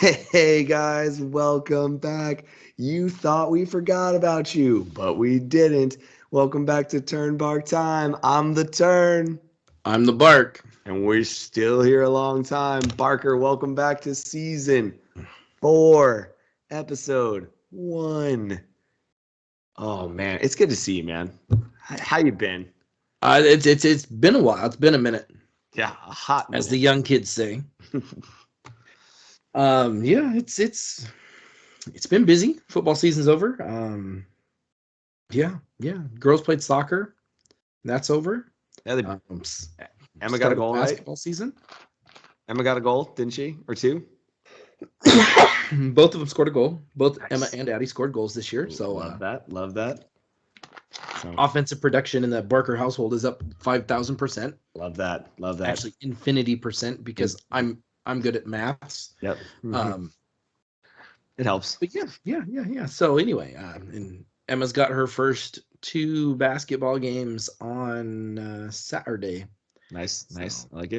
Hey guys, welcome back. You thought we forgot about you, but we didn't. Welcome back to Turn Bark Time. I'm the Turn, I'm the Bark. and we're still here a long time. Barker, welcome back to season 4, episode 1. Oh man, it's good to see you, man. How you been? It's been a while. It's been a minute, Yeah, a hot as the minute. young kids say. Yeah, it's been busy. Football season's over. Yeah. Girls played soccer. That's over. Yeah, Emma got a Started goal, right? basketball season. Emma got a goal, didn't she? Or two? Both of them scored a goal. Both Emma Nice. and Addie scored goals this year. So Love that. Love that. So offensive production in the Barker household is up 5,000%. love that. Love that. Actually, infinity% because I'm good at maths. Yep. It helps. But yeah. So anyway, and Emma's got her first 2 basketball games on Saturday. Nice. So. I like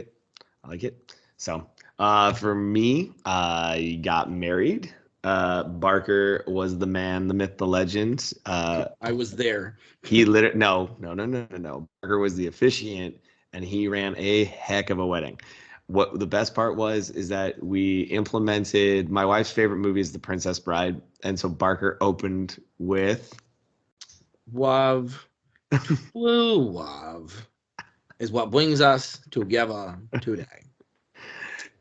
it. So, for me, I got married. Barker was the man, the myth, the legend. I was there. He literally no. Barker was the officiant, and he ran a heck of a wedding. What the best part was is that we implemented my wife's favorite movie is The Princess Bride, and so Barker opened with Wav, blue wav is what brings us together today.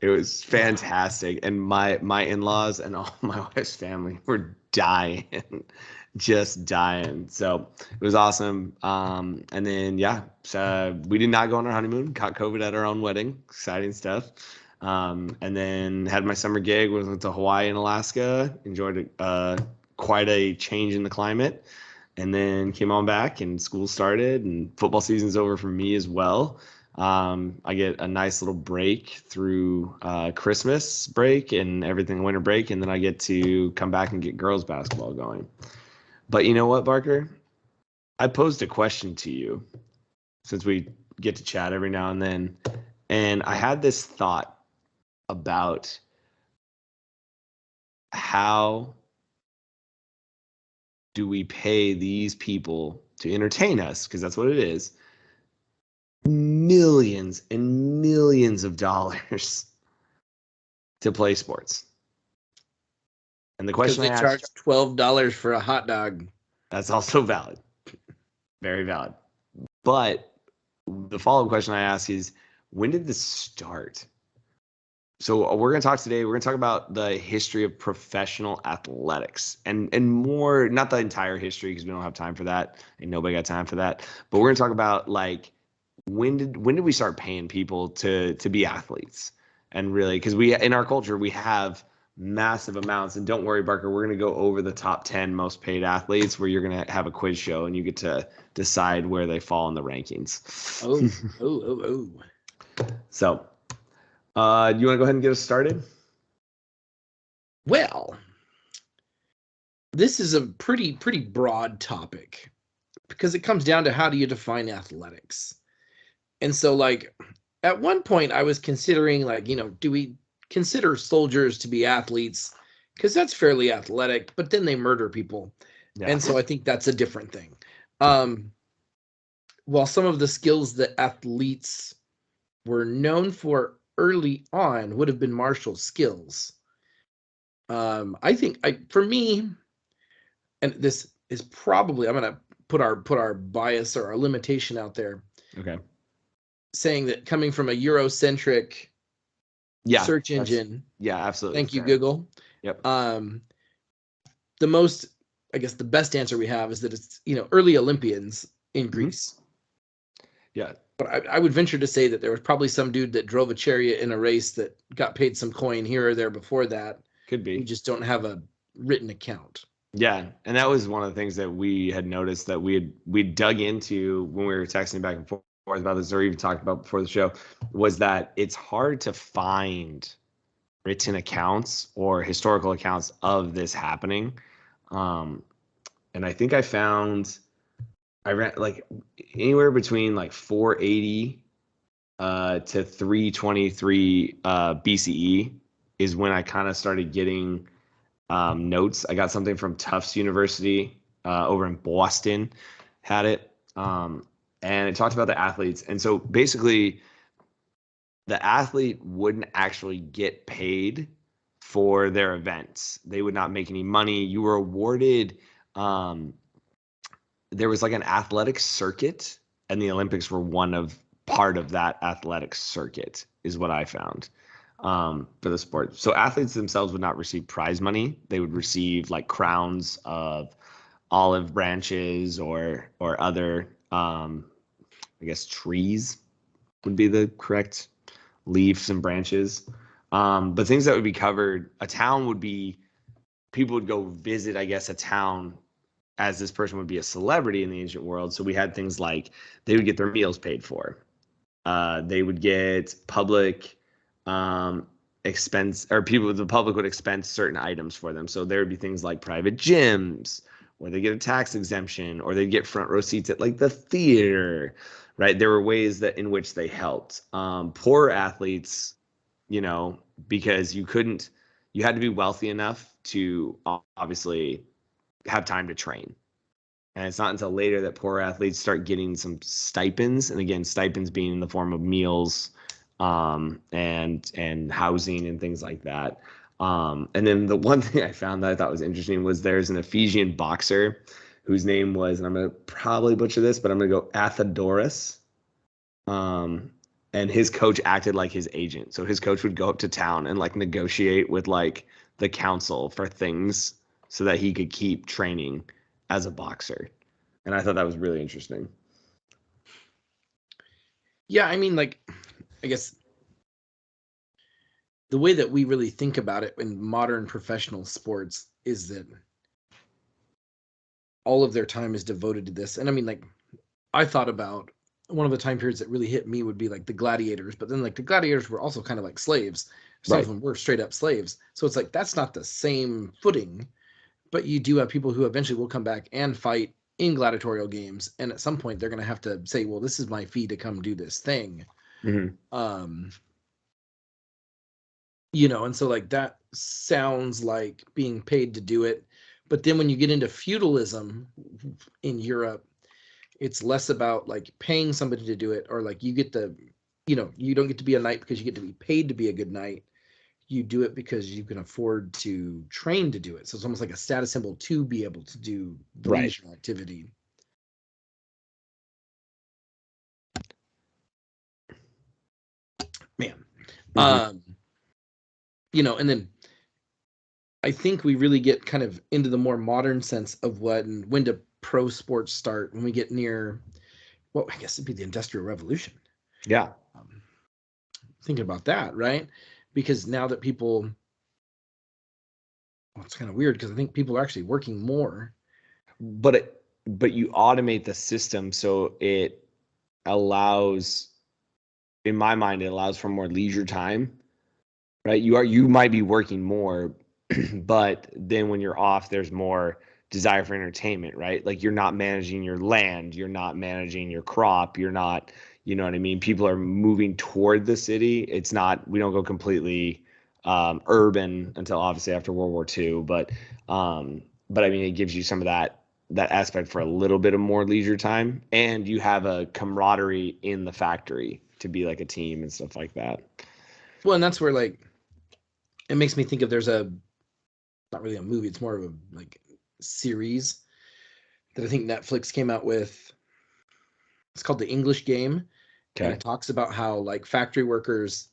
It was fantastic, and my in-laws and all my wife's family were dying, just dying. So it was awesome. And then so we did not go on our honeymoon. Caught COVID at our own wedding. Exciting stuff. And then had my summer gig. Went to Hawaii and Alaska. Enjoyed quite a change in the climate. And then came on back, and school started, and football season's over for me as well. I get a nice little break through Christmas break and everything, winter break, and then I get to come back and get girls basketball going. But you know what, Barker? I posed a question to you since we get to chat every now and then, and I had this thought about how do we pay these people to entertain us, because that's what it is, millions and millions of dollars to play sports. And the question Because I they asked, charge $12 for a hot dog. that's also valid. Very valid. But the follow-up question I ask is, when did this start? So we're going to talk today, we're going to talk about the history of professional athletics and more, not the entire history because we don't have time for that and nobody got time for that. But we're going to talk about like when did we start paying people to be athletes? And really, because we in our culture we have massive amounts. And don't worry, Barker, we're going to go over the top 10 most paid athletes where you're going to have a quiz show and you get to decide where they fall in the rankings. Oh. So you want to go ahead and get us started? Well, this is a pretty broad topic because it comes down to how do you define athletics. And so, like, at one point I was considering, like, do we consider soldiers to be athletes? Because that's fairly athletic, but then they murder people. Yeah. And so I think that's a different thing. While some of the skills that athletes were known for early on would have been martial skills, I think for me, and this is probably, I'm gonna put our bias or our limitation out there. Okay. Saying that coming from a Eurocentric search engine. Yeah, absolutely. Thank you, Google. Yep. The most, I guess, the best answer we have is that it's early Olympians in Greece. Yeah. But I would venture to say that there was probably some dude that drove a chariot in a race that got paid some coin here or there before that. Could be. We just don't have a written account. Yeah, and that was one of the things that we had noticed that we dug into when we were texting back and forth about this, or even talked about before the show, was that it's hard to find written accounts or historical accounts of this happening. And I think I ran like anywhere between like 480 to 323 BCE is when I kind of started getting notes. I got something from Tufts University over in Boston, had it, and it talked about the athletes. And so basically, the athlete wouldn't actually get paid for their events. They would not make any money. You were awarded. There was like an athletic circuit, and the Olympics were part of that athletic circuit, is what I found for the sport. So athletes themselves would not receive prize money. They would receive like crowns of olive branches or other, I guess, trees would be the correct leaves and branches. But things that would be covered, a town would be, people would go visit, I guess, a town as this person would be a celebrity in the ancient world. So we had things like they would get their meals paid for. They would get public expense, or the public would expense certain items for them. So there would be things like private gyms, or they get a tax exemption, or they'd get front row seats at like the theater, right? There were ways that in which they helped. Poor athletes, because you had to be wealthy enough to obviously have time to train. And it's not until later that poor athletes start getting some stipends, and again, stipends being in the form of meals, and housing and things like that. And then the one thing I found that I thought was interesting was there's an Ephesian boxer whose name was, and I'm going to probably butcher this, but I'm going to go Atheodorus. And his coach acted like his agent. So his coach would go up to town and like negotiate with like the council for things so that he could keep training as a boxer. And I thought that was really interesting. Yeah, I mean, like, I guess the way that we really think about it in modern professional sports is that all of their time is devoted to this. And I mean, like, I thought about one of the time periods that really hit me would be like the gladiators, but then like the gladiators were also kind of like slaves. Some of them were straight up slaves. So it's like, that's not the same footing, but you do have people who eventually will come back and fight in gladiatorial games. And at some point they're going to have to say, well, this is my fee to come do this thing. Mm-hmm. And so like that sounds like being paid to do it. But then when you get into feudalism in Europe, it's less about like paying somebody to do it, or like you don't get to be a knight because you get to be paid to be a good knight. You do it because you can afford to train to do it. So it's almost like a status symbol to be able to do the leisure activity. Man. Mm-hmm. And then I think we really get kind of into the more modern sense of when do pro sports start, when we get near, well, I guess it'd be the Industrial Revolution. Yeah. Thinking about that, right? Because now that people, well, it's kind of weird because I think people are actually working more. But you automate the system so it allows, in my mind, it allows for more leisure time, right? You might be working more, but then when you're off, there's more desire for entertainment, right? Like you're not managing your land, you're not managing your crop, you're not, you know what I mean? People are moving toward the city. It's not, we don't go completely urban until obviously after World War II, but I mean, it gives you some of that aspect for a little bit of more leisure time, and you have a camaraderie in the factory to be like a team and stuff like that. Well, and that's where like it makes me think of, there's not really a movie, it's more of a like series that I think Netflix came out with. It's called The English Game. Okay. And it talks about how like factory workers,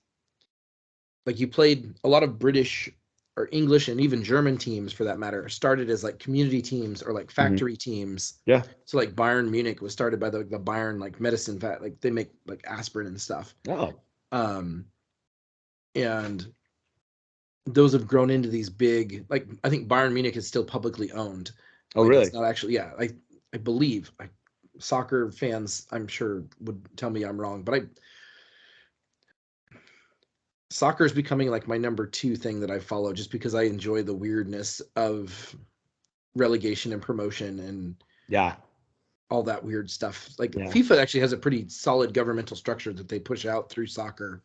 like you played a lot of British or English and even German teams for that matter, started as like community teams or like factory teams. Yeah. So like Bayern Munich was started by the Bayern like medicine fat, like they make like aspirin and stuff. Oh. And those have grown into these big, like I think Bayern Munich is still publicly owned. Oh, really? It's not actually, yeah. I believe soccer fans, I'm sure, would tell me I'm wrong, but soccer is becoming like my number 2 thing that I follow, just because I enjoy the weirdness of relegation and promotion and all that weird stuff. Like FIFA actually has a pretty solid governmental structure that they push out through soccer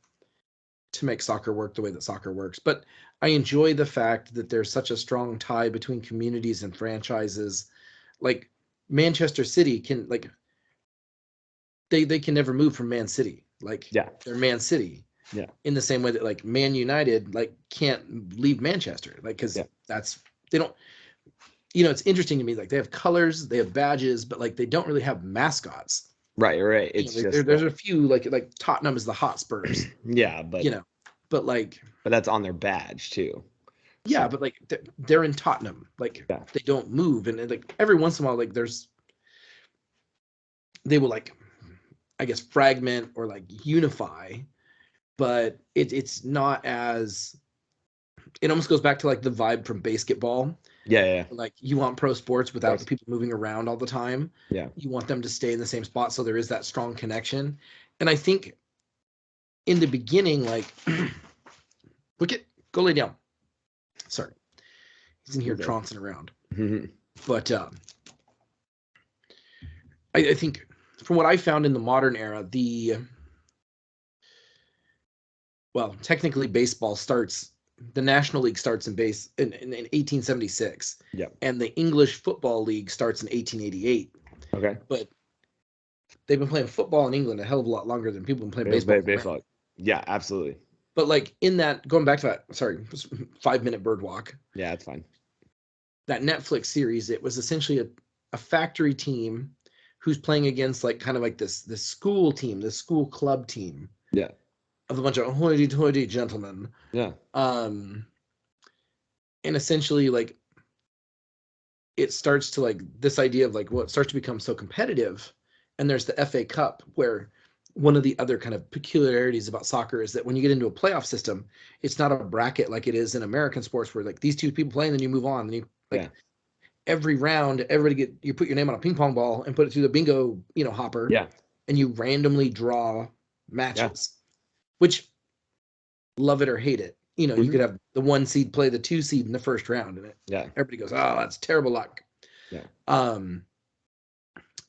to make soccer work the way that soccer works. But I enjoy the fact that there's such a strong tie between communities and franchises. Like Manchester City can like they can never move from Man City. Like Yeah. they're Man City. Yeah. In the same way that like Man United like can't leave Manchester. Like because that's they don't it's interesting to me, like they have colors, they have badges, but like they don't really have mascots. Right. It's just there's a few like Tottenham is the Hotspurs. Yeah, but but like that's on their badge too. Yeah, so. But like they're in Tottenham, like they don't move, and like every once in a while, like they will like, I guess, fragment or like unify, but it's not as. It almost goes back to like the vibe from basketball. Yeah. Like you want pro sports without the people moving around all the time. Yeah. You want them to stay in the same spot, so there is that strong connection. And I think in the beginning, like, go lay down. Sorry, he's in here trouncing around. But I think from what I found in the modern era, technically baseball starts. The National League starts in 1876. Yeah. And the English Football League starts in 1888. Okay. But they've been playing football in England a hell of a lot longer than people have been playing baseball. Yeah, absolutely. But like in that, going back to that, 5-minute bird walk. Yeah, that's fine. That Netflix series, it was essentially a factory team who's playing against like kind of like this school team, this school club team. Yeah. Of a bunch of hoity-toity gentlemen. Yeah. And essentially, like, it starts to, like, this idea of, like, it starts to become so competitive. And there's the FA Cup, where one of the other kind of peculiarities about soccer is that when you get into a playoff system, it's not a bracket like it is in American sports where, like, these two people play and then you move on. And you, like, every round, you put your name on a ping pong ball and put it through the bingo, hopper. Yeah. And you randomly draw matches. Yeah. Which, love it or hate it, you could have the 1 seed play the 2 seed in the first round, and everybody goes, "Oh, that's terrible luck." Yeah. But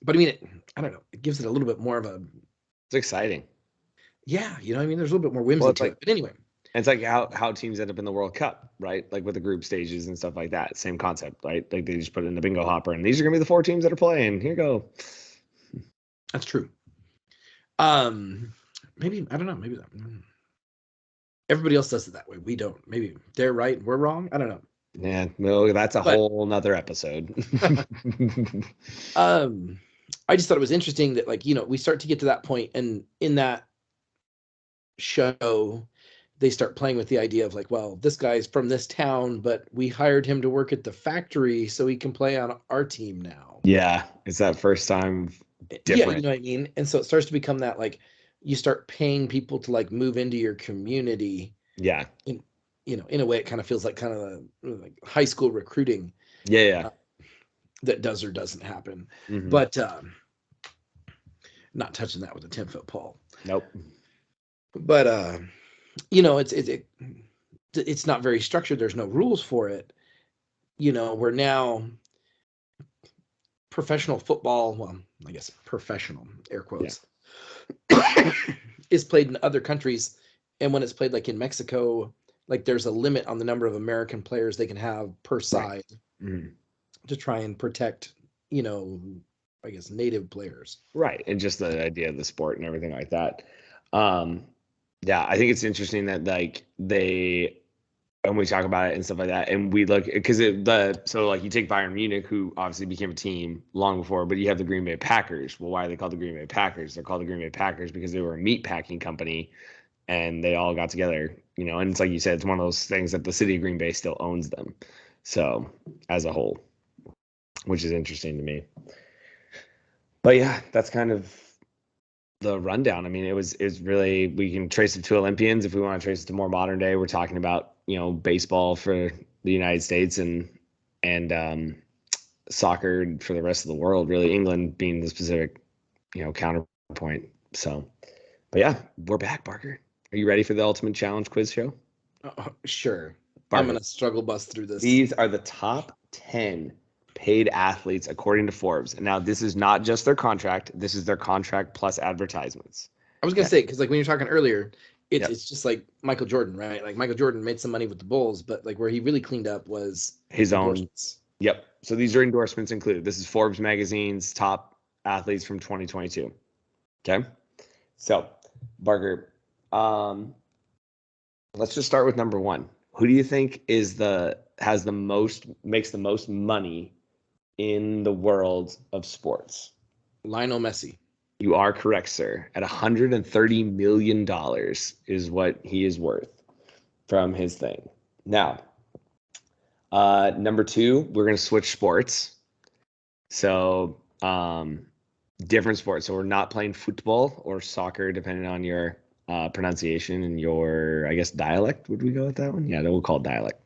I mean, I don't know. It gives it a little bit more of a. It's exciting. Yeah, there's a little bit more whimsy to it. But anyway, it's like how teams end up in the World Cup, right? Like with the group stages and stuff like that. Same concept, right? Like they just put it in the bingo hopper, and these are gonna be the 4 teams that are playing. Here you go. That's true. Maybe, I don't know, maybe that everybody else does it that way. We don't. Maybe they're right, we're wrong. I don't know. Yeah, no, that's a whole nother episode. I just thought it was interesting that, like, we start to get to that point, and in that show, they start playing with the idea of like, well, this guy's from this town, but we hired him to work at the factory so he can play on our team now. Yeah, it's that first time different. Yeah, you know what I mean? And so it starts to become that, like, you start paying people to like move into your community. Yeah. In a way, it kind of feels like like high school recruiting. Yeah. That does or doesn't happen. Mm-hmm. But not touching that with a 10-foot pole. Nope. But it's not very structured. There's no rules for it. We're now professional football. Well, I guess professional, air quotes. Yeah. Is played in other countries, and when it's played like in Mexico, like there's a limit on the number of American players they can have per side. Mm-hmm. To try and protect, I guess native players. Right, and just the idea of the sport and everything like that. Yeah, I think it's interesting that like when we talk about it and stuff like that, and we look because so like you take Bayern Munich, who obviously became a team long before, but you have the Green Bay Packers. Well, why are they called the Green Bay Packers? They're called the Green Bay Packers because they were a meat packing company, and they all got together, and it's like you said, it's one of those things that the city of Green Bay still owns them, so as a whole, which is interesting to me. But yeah, that's kind of the rundown. I mean, it's really, we can trace it to Olympians. If we want to trace it to more modern day, we're talking about, baseball for the United States and soccer for the rest of the world, really, England being the specific, counterpoint. So, but yeah, we're back, Barker. Are you ready for the Ultimate Challenge quiz show? Sure. Barker, I'm going to struggle bust through this. These are the top 10 paid athletes according to Forbes. And now this is not just their contract. This is their contract plus advertisements. I was gonna say, because like when you're talking earlier, Yep. it's just like Michael Jordan, right? Like Michael Jordan made some money with the Bulls, but like where he really cleaned up was His own. endorsements. Yep. So these are endorsements included. This is Forbes magazine's top athletes from 2022. Okay. So, Barker, let's just start with number one. Who do you think makes the most money in the world of sports? Lionel Messi. You are correct, sir. At $130 million is what he is worth from his thing. Now, number two, we're going to switch sports. So, different sports. So we're not playing football or soccer, depending on your pronunciation and your, I guess, dialect. Would we go with that one? Yeah, we'll call it dialect.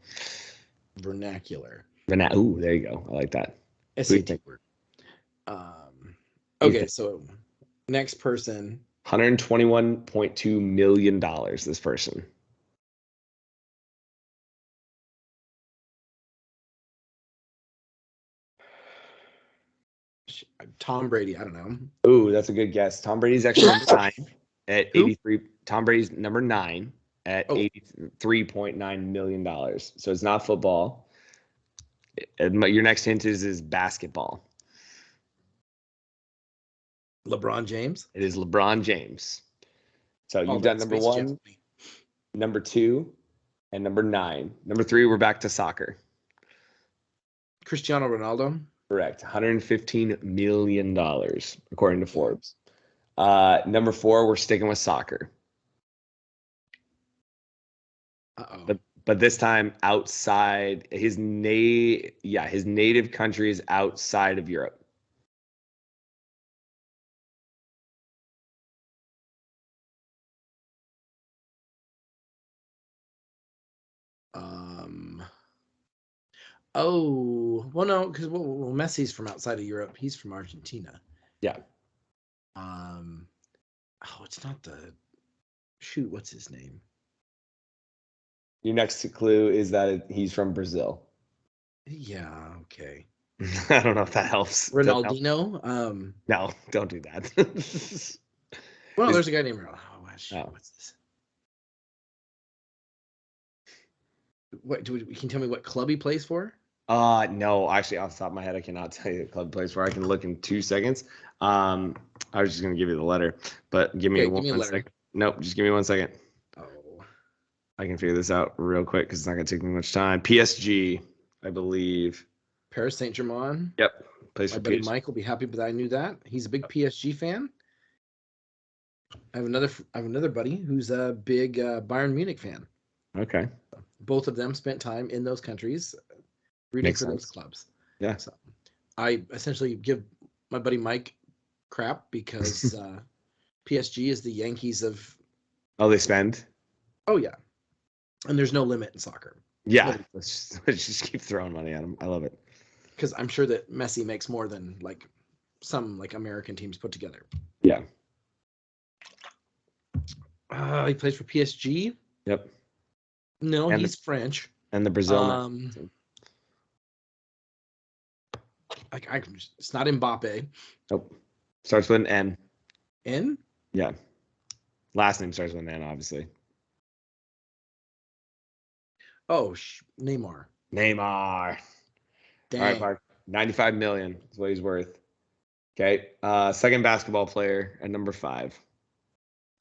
Vernacular. Ooh, there you go. I like that. SAT word. Okay, so next person. $121.2 million, this person. Tom Brady. I don't know. Ooh, that's a good guess. Tom Brady's actually number 9 at Who? 83. Tom Brady's number 9 at $83.9 million. So it's not football. Your next hint is basketball. LeBron James. It is LeBron James. So you've done number 1, number 2, and number 9. Number 3, we're back to soccer. Cristiano Ronaldo. Correct. $115 million, according to Forbes. Number 4, we're sticking with soccer. Uh-oh. But this time outside his native country is outside of Europe. Oh, well, no, because Messi's from outside of Europe. He's from Argentina. Yeah. It's not the shoot. What's his name? Your next clue is that he's from Brazil. Yeah. Okay. I don't know if that helps. Ronaldinho. No, don't do that. Well, there's a guy named Ronaldo. What's this? What can you tell me what club he plays for? No, actually, off the top of my head, I cannot tell you the club plays for. I can look in 2 seconds. I was just gonna give you the letter, but give me one second. Nope, just give me 1 second. Oh, I can figure this out real quick because it's not gonna take me much time. PSG, I believe. Paris Saint-Germain. Yep, plays My for buddy PSG. Mike will be happy that I knew that. He's a big PSG fan. I have another buddy who's a big Bayern Munich fan. Okay. Both of them spent time in those countries rooting for those clubs. Yeah. So I essentially give my buddy Mike crap because PSG is the Yankees of. Oh, they spend? Oh, yeah. And there's no limit in soccer. Yeah. Let's just keep throwing money at them. I love it. Because I'm sure that Messi makes more than like some like American teams put together. Yeah. He plays for PSG. Yep. No, he's French. And the Brazil. It's not Mbappe. Nope. Starts with an N. N? Yeah. Last name starts with an N, obviously. Oh, Neymar. Dang. All right, Mark. $95 million is what he's worth. Okay. Second basketball player at number 5.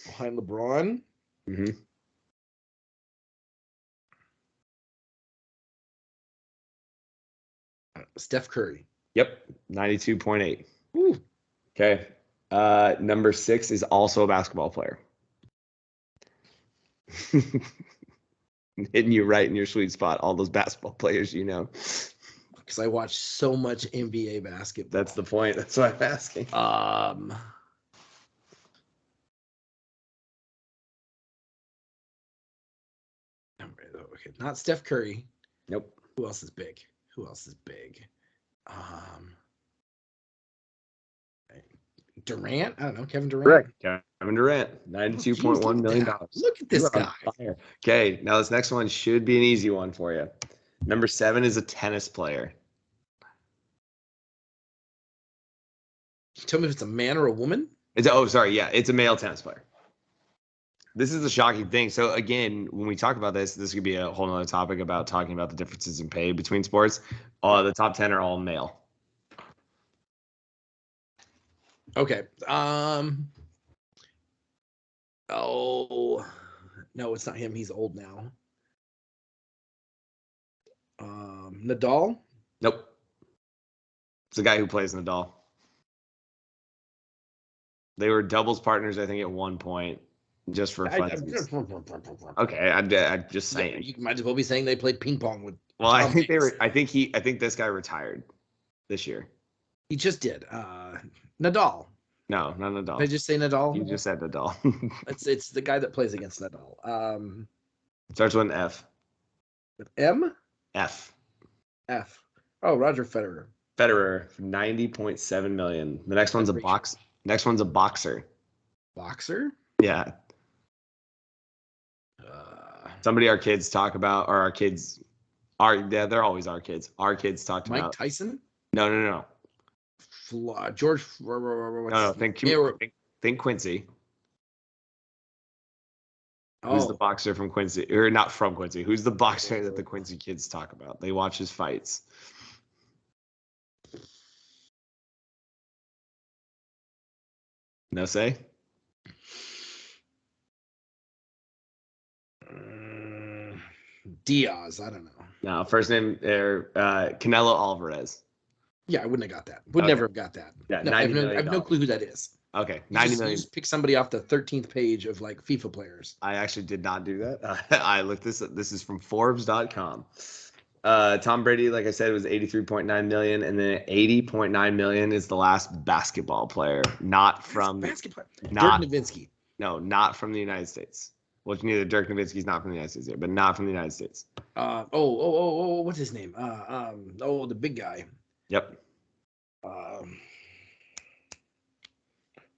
Behind LeBron. Mm-hmm. Steph Curry. Yep. 92.8. Woo. Okay. Number 6 is also a basketball player. Hitting you right in your sweet spot. All those basketball players, you know. Because I watch so much NBA basketball. That's the point. That's why I'm asking. Okay, not Steph Curry. Nope. Who else is big? Durant? I don't know. Kevin Durant. Correct. Kevin Durant. $92.1 million. Look at this guy. Okay, now this next one should be an easy one for you. Number 7 is a tennis player. Tell me if it's a man or a woman? It's a male tennis player. This is the shocking thing. So again, when we talk about this could be a whole nother topic about talking about the differences in pay between sports. The top 10 are all male. Okay. Oh no, it's not him. He's old now. Nadal. Nope. It's the guy who plays Nadal. They were doubles partners, I think, at one point, just for fun. Okay, I'm just saying. You might as well be saying they played ping pong with. Well, I think they were. I think this guy retired this year. He just did. Nadal. No, not Nadal. Did I just say Nadal? You just said Nadal. It's the guy that plays against Nadal. Starts with an F. With M? F. F. Oh, Roger Federer. Federer, 90.7 million. The next one's a box. Next one's a boxer. Boxer? Yeah. Somebody our kids talk about, or our kids are, yeah, they're always our kids. Our kids talked Mike about. Mike Tyson? No. George. No, think Quincy. Who's the boxer from Quincy? Or not from Quincy. Who's the boxer that the Quincy kids talk about? They watch his fights. No say? Diaz. I don't know. No, first name there, Canelo Alvarez. Yeah, I wouldn't have got that. Would never have got that. Yeah, no, I have no clue who that is. Okay, 90 million. You just pick somebody off the 13th page of like FIFA players. I actually did not do that. I looked this up. This is from Forbes.com. Tom Brady, like I said, was 83.9 million, and then 80.9 million is the last basketball player, not from basketball. Not Dirk Nowitzki. No, not from the United States. Well, neither Dirk Nowitzki's not from the United States here, but not from the United States. What's his name? The big guy. Yep.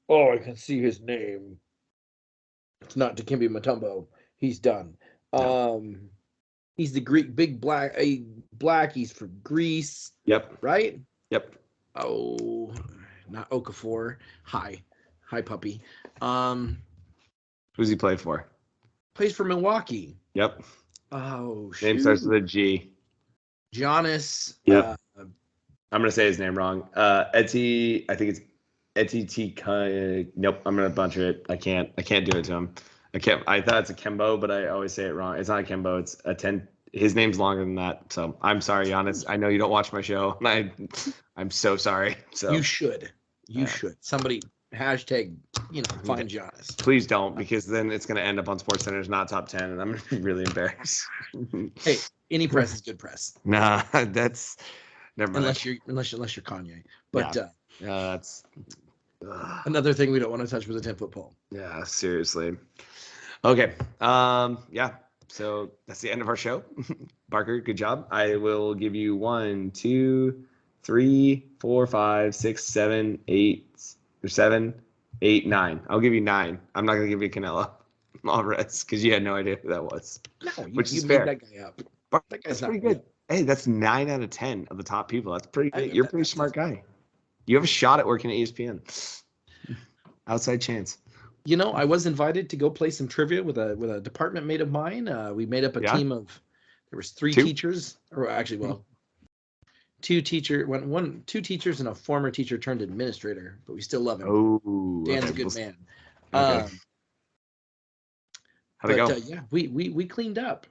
I can see his name. It's not Dikembe Mutombo. He's done. No. He's the Greek big black. He's from Greece. Yep. Right. Yep. Oh, not Okafor. Hi, puppy. Who's he play for? Plays for Milwaukee. Yep. Oh, shoot. Name starts with a G. Giannis. Yep. I'm gonna say his name wrong. Eti. I think it's Eti T. Nope. I'm gonna butcher it. I can't do it to him. I thought it's a Kembo, but I always say it wrong. It's not a Kembo. It's a 10. His name's longer than that. So I'm sorry, Giannis. I know you don't watch my show. I'm so sorry. So you should. You should. Somebody hashtag, find Giannis. Please don't, because then it's going to end up on SportsCenter's not top 10, and I'm going to be really embarrassed. Hey, any press is good press. Nah, that's never mind. Unless you're Kanye. But that's another thing we don't want to touch with a 10-foot pole. Yeah, seriously. Okay. Yeah. So that's the end of our show. Barker, good job. I will give you 1, 2, 3, 4, 5, 6, 7, 8, or 7, 8, 9. I'll give you 9. I'm not going to give you Canelo Alvarez because you had no idea who that was. No, which is made fair. that guy up. That guy's pretty good. Hey, that's 9 out of 10 of the top people. That's pretty good. You're a pretty smart guy. You have a shot at working at ESPN. Outside chance. I was invited to go play some trivia with a department mate of mine. We made up a team of, there was 3 teachers, or actually, 2 teachers and a former teacher turned administrator, but we still love him. Oh, Dan's a good man. Okay. How'd it go? Yeah, we cleaned up.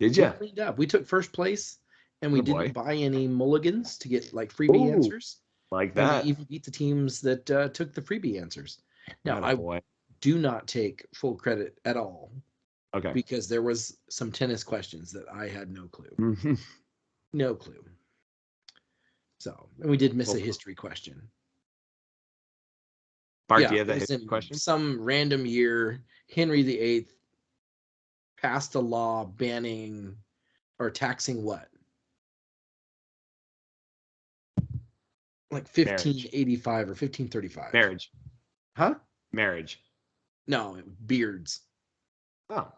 Did you? We cleaned up. We took first place, and we didn't buy any mulligans to get like freebie answers. Like that. And we even beat the teams that took the freebie answers. Now, I do not take full credit at all. Okay. Because there was some tennis questions that I had no clue. Mm-hmm. No clue. So, and we did miss a history question. Bart, do you have that history question? Some random year, Henry VIII passed a law banning or taxing what? Like 1585 or 1535. Marriage. Huh? Marriage. No, beards. Oh.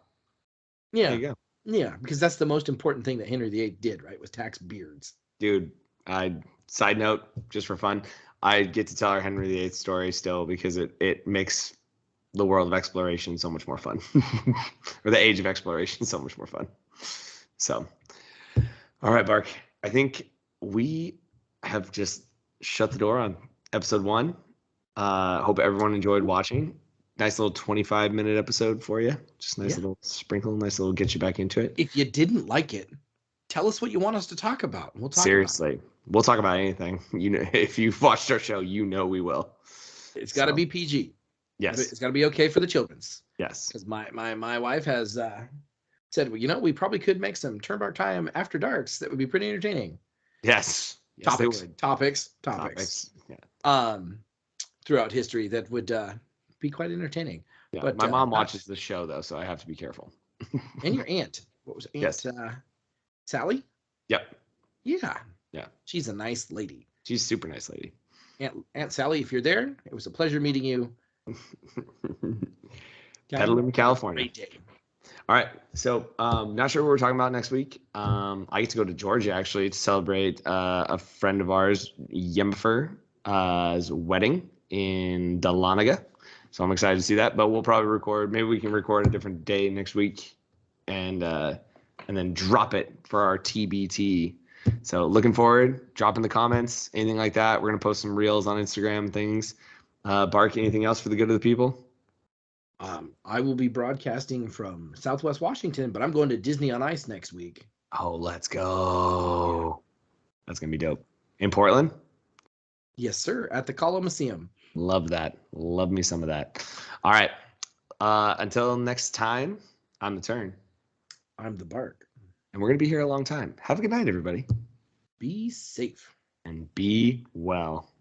Yeah. There you go. Yeah, because that's the most important thing that Henry VIII did, right? Was tax beards. Dude, side note, just for fun, I get to tell our Henry VIII story still because it makes the world of exploration so much more fun, or the age of exploration so much more fun. So, all right, Bark. I think we have just shut the door on episode 1. Hope everyone enjoyed watching. Nice little 25-minute episode for you. Just nice little sprinkle, nice little get you back into it. If you didn't like it, tell us what you want us to talk about. We'll talk Seriously. about it. We'll talk about anything. You know, if you've watched our show, you know we will. It's got to be PG. Yes. It's got to be okay for the children's. Yes. Because my wife has said, well, we probably could make some Turnback Time After Darks that would be pretty entertaining. Yes. Topics. Yeah. Throughout history that would be quite entertaining. Yeah. But my mom watches the show though, so I have to be careful. And your aunt. What was it? Yes. Sally? Yep. Yeah. Yeah. She's a nice lady. She's a super nice lady. Aunt Sally, if you're there, it was a pleasure meeting you. Petaluma, California. Great day. All right. So not sure what we're talking about next week. I get to go to Georgia actually to celebrate a friend of ours, Yennefer's wedding in Dahlonega. So I'm excited to see that. But we'll probably record. Maybe we can record a different day next week, and then drop it for our TBT. So looking forward. Drop in the comments, anything like that. We're gonna post some reels on Instagram, things. Bark, anything else for the good of the people? I will be broadcasting from Southwest Washington, but I'm going to Disney on Ice next week. Oh, let's go. That's going to be dope. In Portland? Yes, sir. At the Coliseum. Love that. Love me some of that. All right. Until next time, I'm the Turn. I'm the Bark. And we're going to be here a long time. Have a good night, everybody. Be safe. And be well.